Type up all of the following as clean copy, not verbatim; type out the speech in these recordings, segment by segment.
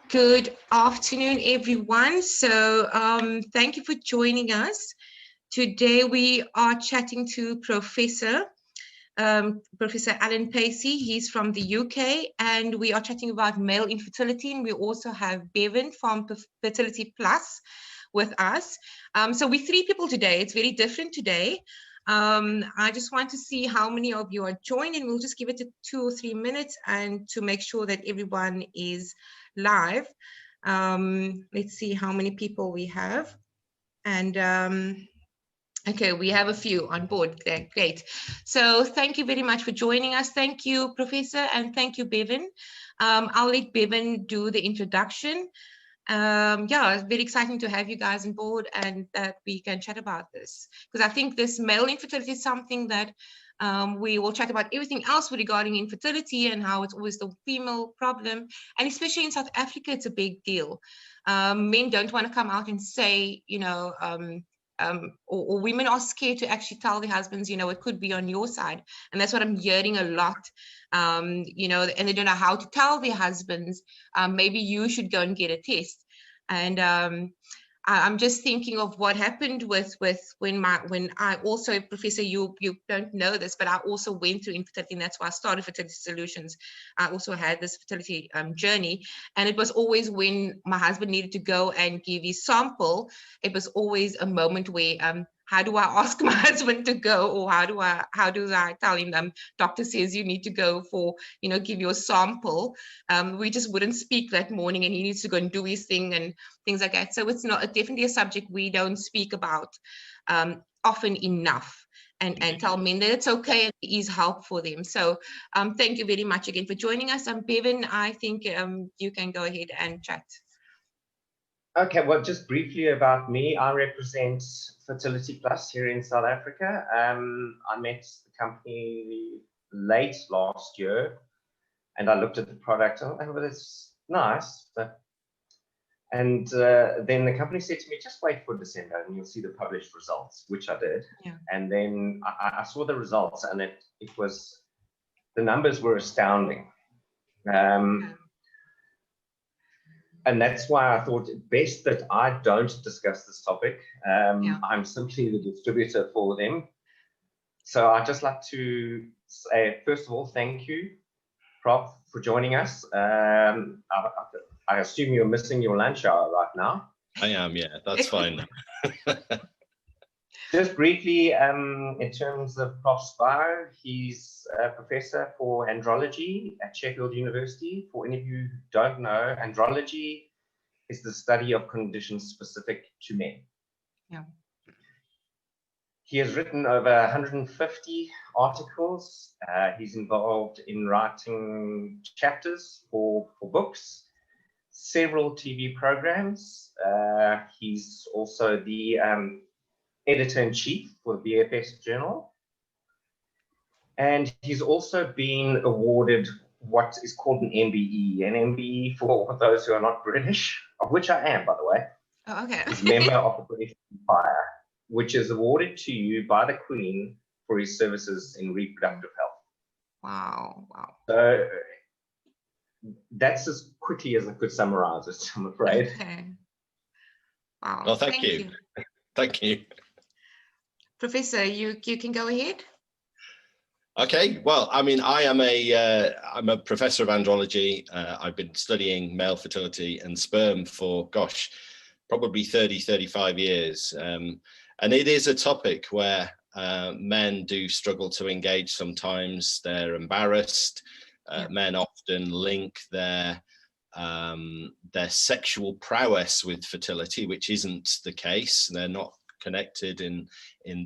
Good afternoon, everyone. So thank you for joining us. Today we are chatting to Professor Alan Pacey. He's from the UK, and we are chatting about male infertility. And we also have Bevan from Fertility Plus with us. So we're three people today. It's very different today. I just want to see how many of you are joining. We'll just give it 2 or 3 minutes and to make sure that everyone is live. Let's see how many people we have. And okay, we have a few on board there. Great. So thank you very much for joining us. Thank you, Professor, and thank you, Bevan. I'll let Bevan do the introduction. Yeah, it's very exciting to have you guys on board and that we can chat about this, because I think this male infertility is something that we will chat about everything else regarding infertility and how it's always the female problem, and especially in South Africa it's a big deal. Men don't want to come out and say, you know, or women are scared to actually tell their husbands, you know, it could be on your side. And that's what I'm hearing a lot, you know, and they don't know how to tell their husbands, maybe you should go and get a test. And I'm just thinking of what happened with when I also, Professor, you don't know this, but I also went through infertility, and that's why I started Fertility Solutions. I also had this fertility journey, and it was always when my husband needed to go and give his sample, it was always a moment where how do I ask my husband to go, or how do I tell him, doctor says you need to go for, you know, give your sample. We just wouldn't speak that morning, and he needs to go and do his thing and things like that. So it's definitely a subject we don't speak about often enough, and tell men that it's okay and it is help for them. So thank you very much again for joining us. Bevan, I think you can go ahead and chat. Okay, well, just briefly about me. I represent Fertility Plus here in South Africa. I met the company late last year, and I looked at the product. Oh, well, it's nice, and then the company said to me, just wait for December and you'll see the published results, which I did. Yeah. And then I saw the results, and the numbers were astounding. And that's why I thought it best that I don't discuss this topic. I'm simply the distributor for them. So I'd just like to say, first of all, thank you, Prof, for joining us. I assume you're missing your lunch hour right now. I am, yeah, that's fine. Just briefly, in terms of Prof's bio, he's a professor for andrology at Sheffield University. For any of you who don't know, andrology is the study of conditions specific to men. Yeah. He has written over 150 articles. He's involved in writing chapters for books, several TV programs. He's also the editor-in-chief for the BFS Journal. And he's also been awarded what is called an MBE. An MBE, for those who are not British, of which I am, by the way. Oh, okay. Is member of the British Empire, which is awarded to you by the Queen for his services in reproductive health. Wow, wow. So that's as quickly as I could summarize it, I'm afraid. Okay. Wow. Well, thank you. Thank you. Professor, you can go ahead. Okay, well, I mean, I'm a professor of andrology. I've been studying male fertility and sperm for, gosh, probably 30, 35 years. And it is a topic where men do struggle to engage sometimes. They're embarrassed. Men often link their sexual prowess with fertility, which isn't the case. They're not connected in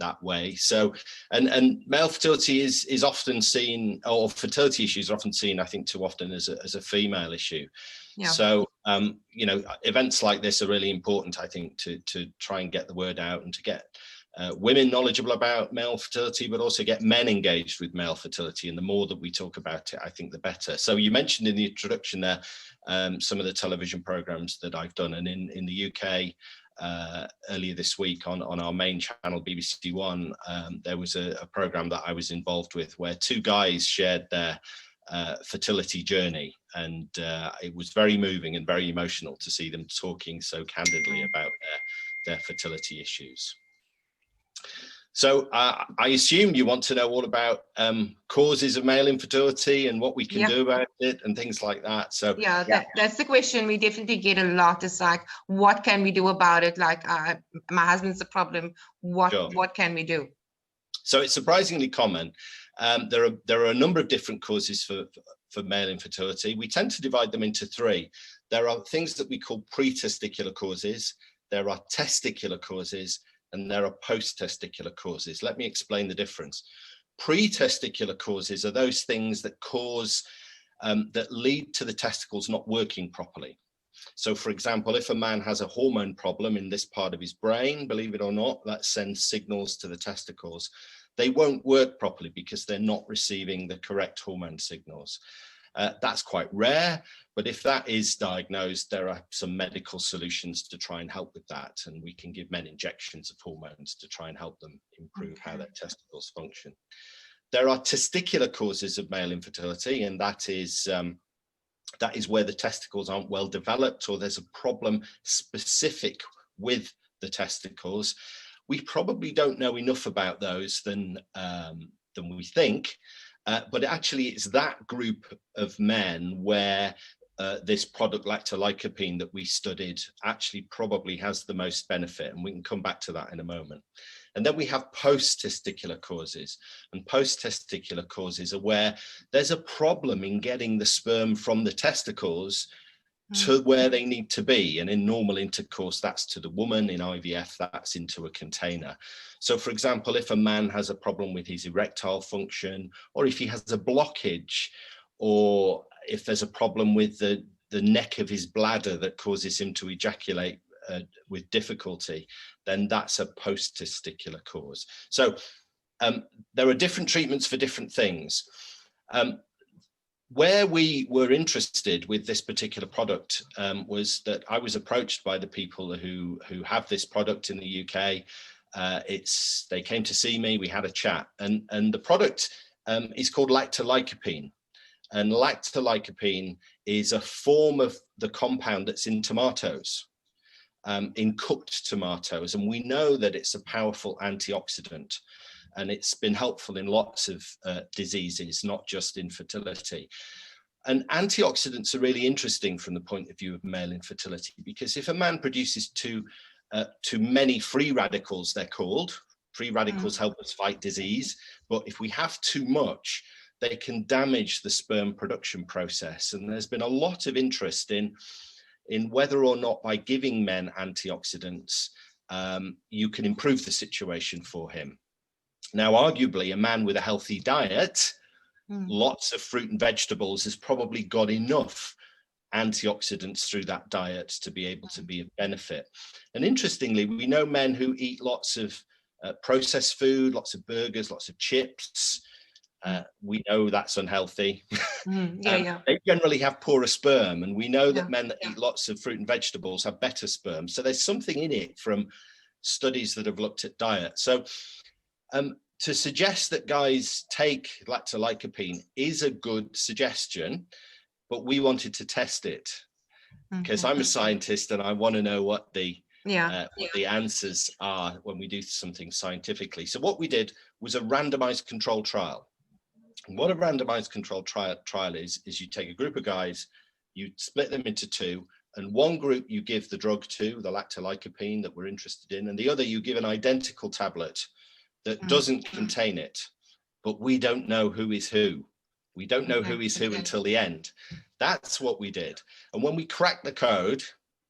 that way. So and male fertility is often seen, or fertility issues are often seen, I think, too often as a female issue. Yeah. So you know, events like this are really important, I think, to try and get the word out and to get women knowledgeable about male fertility, but also get men engaged with male fertility. And the more that we talk about it, I think the better. So you mentioned in the introduction there some of the television programs that I've done, and in the UK earlier this week on our main channel, BBC One, there was a program that I was involved with where two guys shared their fertility journey, and it was very moving and very emotional to see them talking so candidly about their fertility issues. So I assume you want to know all about causes of male infertility and what we can do about it and things like that. So that's the question we definitely get a lot. It's like, what can we do about it? Like, my husband's a problem. What can we do? So it's surprisingly common. There are a number of different causes for male infertility. We tend to divide them into three. There are things that we call pre-testicular causes, there are testicular causes, and there are post-testicular causes. Let me explain the difference. Pre-testicular causes are those things that that lead to the testicles not working properly. So for example, if a man has a hormone problem in this part of his brain, believe it or not, that sends signals to the testicles. They won't work properly because they're not receiving the correct hormone signals. That's quite rare, but if that is diagnosed, there are some medical solutions to try and help with that. And we can give men injections of hormones to try and help them improve how their testicles function. There are testicular causes of male infertility, and that is where the testicles aren't well developed, or there's a problem specific with the testicles. We probably don't know enough about those than we think. But actually, it's that group of men where this product lactolycopene that we studied actually probably has the most benefit, and we can come back to that in a moment. And then we have post-testicular causes, and post-testicular causes are where there's a problem in getting the sperm from the testicles to where they need to be. And in normal intercourse, that's to the woman. In IVF, that's into a container. So for example, if a man has a problem with his erectile function, or if he has a blockage, or if there's a problem with the neck of his bladder that causes him to ejaculate with difficulty, then that's a post-testicular cause. So there are different treatments for different things. Where we were interested with this particular product was that I was approached by the people who have this product in the UK. They came to see me, we had a chat, and the product is called Lactolycopene. And Lactolycopene is a form of the compound that's in tomatoes, in cooked tomatoes. And we know that it's a powerful antioxidant. And it's been helpful in lots of diseases, not just infertility. And antioxidants are really interesting from the point of view of male infertility, because if a man produces too many free radicals, they're called, free radicals help us fight disease, but if we have too much, they can damage the sperm production process. And there's been a lot of interest in whether or not by giving men antioxidants, you can improve the situation for him. Now, arguably, a man with a healthy diet, lots of fruit and vegetables, has probably got enough antioxidants through that diet to be able to be of benefit. And interestingly, we know men who eat lots of processed food, lots of burgers, lots of chips. We know that's unhealthy. They generally have poorer sperm, and we know that men that eat lots of fruit and vegetables have better sperm. So there's something in it from studies that have looked at diet. So to suggest that guys take lactolycopene is a good suggestion, but we wanted to test it because I'm a scientist and I want to know what the answers are when we do something scientifically. So what we did was a randomized controlled trial. And what a randomized controlled trial is you take a group of guys, you split them into two, and one group you give the drug to, the lactolycopene that we're interested in, and the other you give an identical tablet that doesn't contain it, but we don't know who is who. We don't know who is who until the end. That's what we did. And when we cracked the code,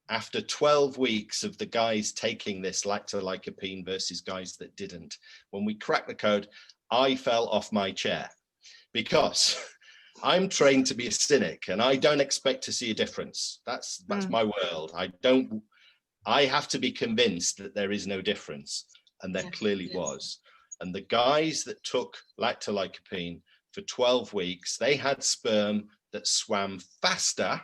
after 12 weeks of the guys taking this lactolycopene versus guys that didn't, when we cracked the code, I fell off my chair because I'm trained to be a cynic and I don't expect to see a difference. That's my world. I have to be convinced that there is no difference. And there clearly was. And the guys that took lactolycopene for 12 weeks, they had sperm that swam faster,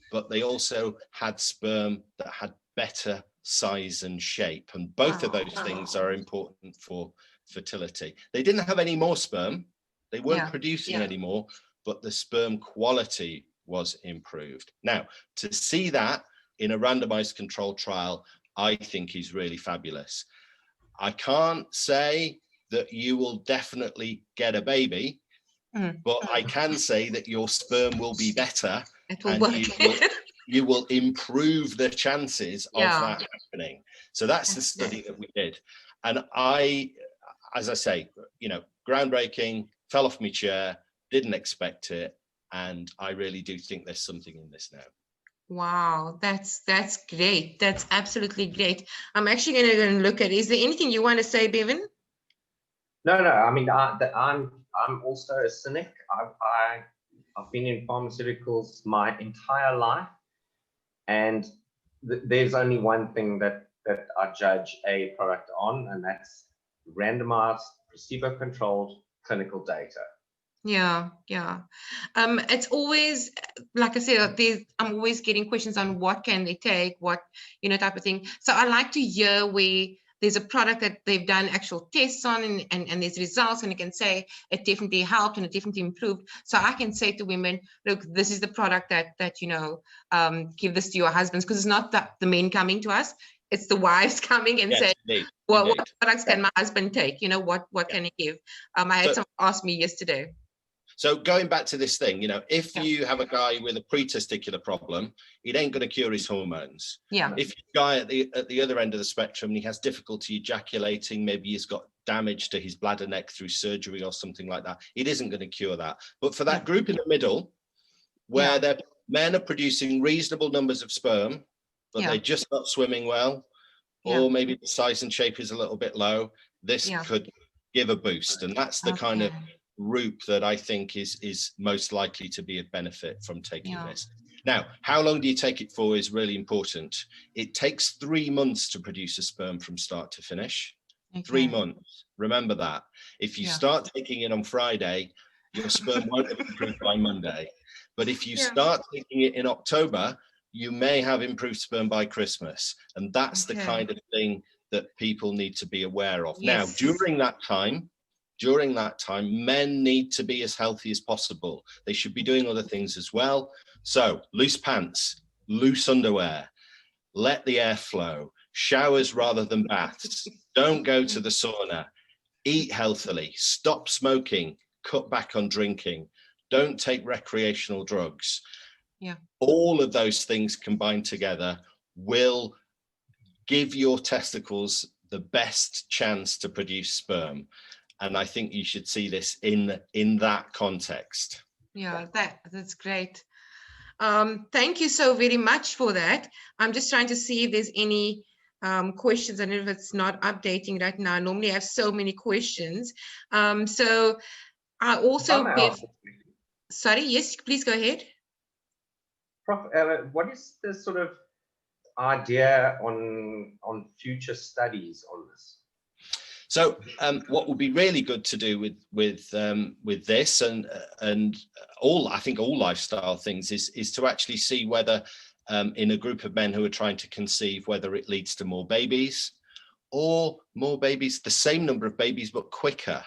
but they also had sperm that had better size and shape. And both of those things are important for fertility. They didn't have any more sperm. They weren't producing any more, but the sperm quality was improved. Now, to see that in a randomized controlled trial, I think is really fabulous. I can't say that you will definitely get a baby, but I can say that your sperm will be better, It will and work. you will improve the chances of Yeah. that happening. So that's the study that we did. And I, as I say, you know, groundbreaking, fell off my chair, didn't expect it. And I really do think there's something in this now. Wow, that's great. That's absolutely great. I'm actually going to go and look at it. Is there anything you want to say, Bevan? No. I mean, I'm also a cynic. I've been in pharmaceuticals my entire life, and there's only one thing that I judge a product on, and that's randomized, placebo-controlled clinical data. Yeah. It's always, like I said, I'm always getting questions on what can they take, what, you know, type of thing. So I like to hear where there's a product that they've done actual tests on, and there's results, and you can say it definitely helped and it definitely improved. So I can say to women, look, this is the product that you know, give this to your husbands, because it's not the men coming to us, it's the wives coming and say, well, what products can my husband take? You know, what can he give? I had someone ask me yesterday. So going back to this thing, you know, if you have a guy with a pre-testicular problem, it ain't going to cure his hormones. Yeah. If you're a guy at the other end of the spectrum and he has difficulty ejaculating, maybe he's got damage to his bladder neck through surgery or something like that, it isn't going to cure that. But for that group in the middle, where the men are producing reasonable numbers of sperm, but they're just not swimming well, or maybe the size and shape is a little bit low, this could give a boost. And that's the kind of group that I think is most likely to be of benefit from taking this. Now, how long do you take it for is really important. It takes 3 months to produce a sperm from start to finish. 3 months. Remember that. If you start taking it on Friday, your sperm won't have improved by Monday. But if you start taking it in October, you may have improved sperm by Christmas. And that's the kind of thing that people need to be aware of. Now, during that time, men need to be as healthy as possible. They should be doing other things as well. So loose pants, loose underwear, let the air flow, showers rather than baths, don't go to the sauna, eat healthily, stop smoking, cut back on drinking, don't take recreational drugs. All of those things combined together will give your testicles the best chance to produce sperm. And I think you should see this in that context. Yeah, that's great. Thank you so very much for that. I'm just trying to see if there's any questions. I don't know if it's not updating right now. I normally have so many questions. So I also sorry, yes, please go ahead. Prof, what is the sort of idea on future studies on this? So what would be really good to do with this and I think all lifestyle things is to actually see whether in a group of men who are trying to conceive, whether it leads to more babies or more babies, the same number of babies but quicker,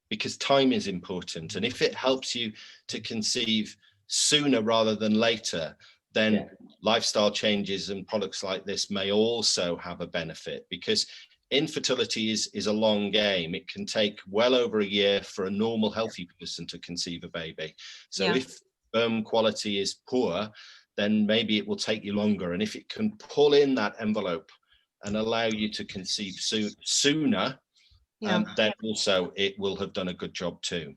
because time is important. And if it helps you to conceive sooner rather than later, then lifestyle changes and products like this may also have a benefit, because infertility is a long game. It can take well over a year for a normal healthy person to conceive a baby. So if sperm quality is poor, then maybe it will take you longer. And if it can pull in that envelope and allow you to conceive sooner, then also it will have done a good job too.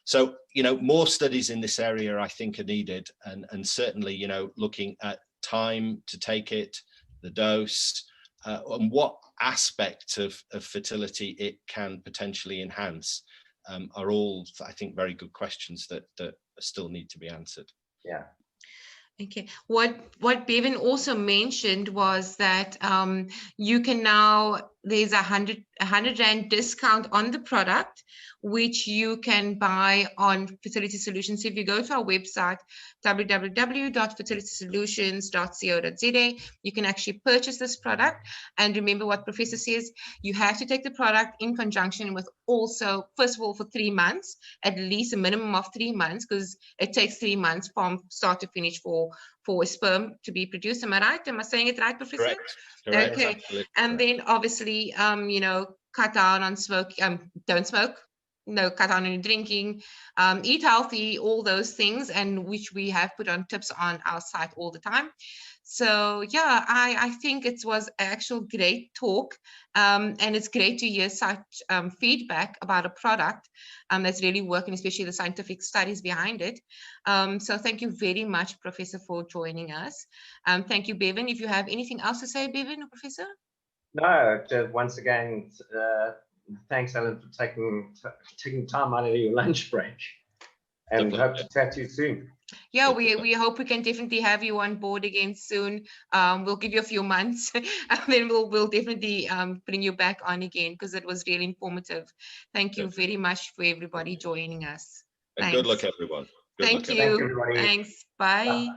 So, you know, more studies in this area I think are needed, and certainly, you know, looking at time to take it, the dose, and what aspect of fertility it can potentially enhance are all, I think, very good questions that still need to be answered. Yeah. Okay. What Bevan also mentioned was that you can now there's a 100 Rand discount on the product, which you can buy on Fertility Solutions. If you go to our website, www.fertilitysolutions.co.za, you can actually purchase this product. And remember what Professor says, you have to take the product in conjunction with also, first of all, for 3 months, at least a minimum of 3 months, because it takes 3 months from start to finish for a sperm to be produced. Am I right? Am I saying it right, Professor? Correct. Correct. Okay. Absolutely. And then obviously, you know, cut down on smoke, don't smoke, no, cut down on drinking, eat healthy, all those things, and which we have put on tips on our site all the time. So yeah, I think it was actual great talk, and it's great to hear such feedback about a product that's really working, especially the scientific studies behind it. So thank you very much, Professor, for joining us. Thank you, Bevan. If you have anything else to say, Bevan or Professor? No, once again, thanks, Alan, for taking time out of your lunch break, and hope to chat to you soon. Yeah, we hope we can definitely have you on board again soon. We'll give you a few months, and then we'll definitely bring you back on again, because it was really informative. Thank you very much for everybody joining us. And good luck, everyone. Thank you. Thank you, everybody. Thanks. Bye.